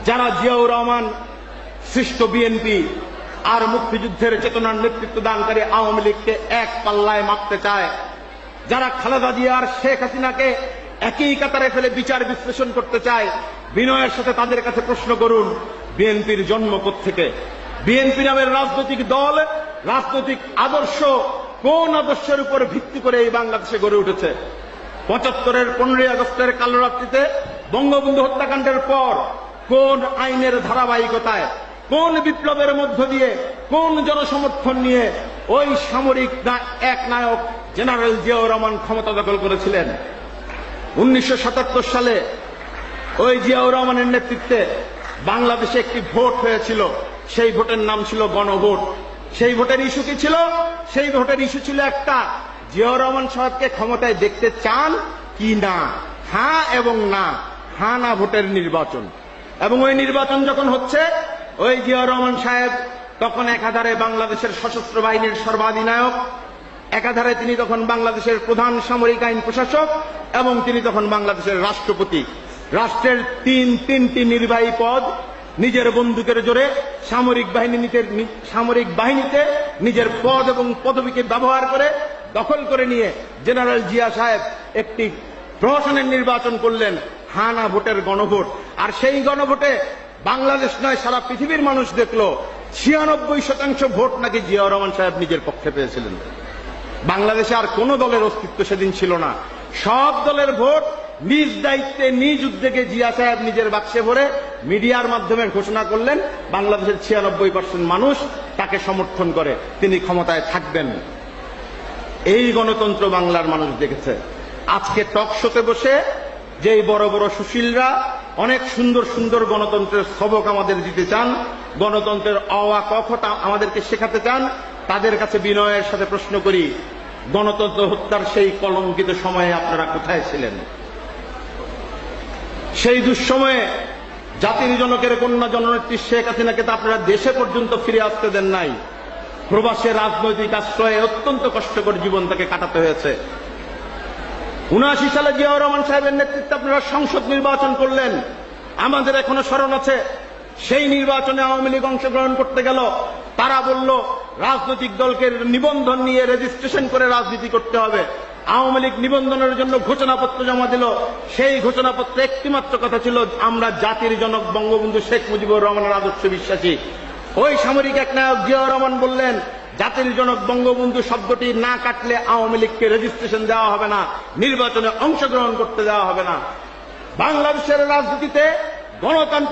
যারা জিয়াউর রহমান সৃষ্ট বিএনপি আর মুক্তিযুদ্ধের চেতনার নেতৃত্ব দানকারী আওয়ামী লীগকে এক পাল্লায় মাপতে চায়, যারা খালেদা জিয়া আর শেখ হাসিনাকে একই কাতারে ফেলে বিচার বিশ্লেষণ করতে চায়, বিনয়ের সাথে তাদের কাছে প্রশ্ন করুন, বিএনপির জন্ম কোত্থেকে? বিএনপি নামের রাজনৈতিক দল, রাজনৈতিক আদর্শ কোন আদর্শের উপর ভিত্তি করে এই বাংলাদেশে গড়ে উঠেছে? ৭৫-এর 15ই আগস্টের কালো রাত্রিতে বঙ্গবন্ধু হত্যাকাণ্ডের পর কোন আইনের ধারাবাহিকতায়, কোন বিপ্লবের মধ্য দিয়ে, কোন জনসমর্থন নিয়ে ওই সামরিক এক নায়ক জেনারেল জিয়াউর রহমান ক্ষমতা দখল করেছিলেন? 19৭৭ সালে ওই জিয়াউর রহমানের নেতৃত্বে বাংলাদেশে একটি ভোট হয়েছিল। সেই ভোটের নাম ছিল গণভোট। সেই ভোটের ইস্যু কি ছিল? সেই ভোটের ইস্যু ছিল একটা, জিয়াউর রহমান সাহেবকে ক্ষমতায় দেখতে চান কি না, হ্যাঁ এবং না, হ্যাঁ না ভোটের নির্বাচন। এবং ওই নির্বাচন যখন হচ্ছে, ওই জিয়াউর রহমান সাহেব তখন একাধারে বাংলাদেশের সশস্ত্র বাহিনীর সর্বাধিনায়ক, একাধারে তিনি তখন বাংলাদেশের প্রধান সামরিক আইন প্রশাসক, এবং তিনি তখন বাংলাদেশের রাষ্ট্রপতি। রাষ্ট্রের তিনটি নির্বাহী পদ নিজের বন্দুকের জোরে সামরিক বাহিনীতে নিজের পদ এবং পদবীকে ব্যবহার করে দখল করে নিয়ে জেনারেল জিয়া সাহেব একটি প্রহসনের নির্বাচন করলেন, হ্যাঁ না ভোটের গণভোট। আর সেই গণভোটে বাংলাদেশ নয় সারা পৃথিবীর মানুষ দেখলো ৯৬% ভোট নাকি জিয়াউর রহমান সাহেব নিজের পক্ষে পেয়েছিলেন। বাংলাদেশে আর কোন দলের অস্তিত্ব সেদিন ছিল না। সব দলের ভোট নিজ দায়িত্বে নিজ উদ্যোগে জিয়া সাহেব নিজের বাক্সে ভরে মিডিয়ার মাধ্যমে ঘোষণা করলেন, বাংলাদেশের ৯৬% মানুষ তাকে সমর্থন করে, তিনি ক্ষমতায় থাকবেন। এই গণতন্ত্র বাংলার মানুষ দেখেছে। আজকে টক শোতে বসে যেই বড় বড় সুশীলরা অনেক সুন্দর সুন্দর গণতন্ত্রের সবক আমাদের দিতে চান, গণতন্ত্রের অ আ ক খ আমাদেরকে শেখাতে চান, তাদের কাছে বিনয়ের সাথে প্রশ্ন করি, গণতন্ত্র হত্যার সেই কলঙ্কিত সময়ে আপনারা কোথায় ছিলেন? সেই দুঃসময়ে জাতির জনকের কন্যা জননেত্রী শেখ হাসিনাকে তো আপনারা দেশে পর্যন্ত ফিরে আসতে দেন নাই। প্রবাসে রাজনৈতিক আশ্রয়ে অত্যন্ত কষ্টকর জীবন তাকে কাটাতে হয়েছে। ৭৯ সালে জিয়াউর রহমান সাহেবের নেতৃত্বে আপনারা সংসদ নির্বাচন করলেন। আমাদের এখনো স্মরণ আছে, সেই নির্বাচনে আওয়ামী লীগ অংশগ্রহণ করতে গেল, তারা বলল রাজনৈতিক দলকে নিবন্ধন নিয়ে রেজিস্ট্রেশন করে রাজনীতি করতে হবে। আওয়ামী লীগ নিবন্ধনের জন্য ঘোষণাপত্র জমা দিল। সেই ঘোষণাপত্রে একটিমাত্র কথা ছিল, আমরা জাতির জনক বঙ্গবন্ধু শেখ মুজিবুর রহমানের আদর্শে বিশ্বাসী। ওই সামরিক এক নায়ক জিয়াউর রহমান বললেন, জাতির জনক বঙ্গবন্ধু শব্দটি না কাটলে আওয়ামী লীগকে রেজিস্ট্রেশন দেওয়া হবে না, নির্বাচনে অংশগ্রহণ করতে দেওয়া হবে না। বাংলাদেশের রাজনীতিতে গণতান্ত্রিক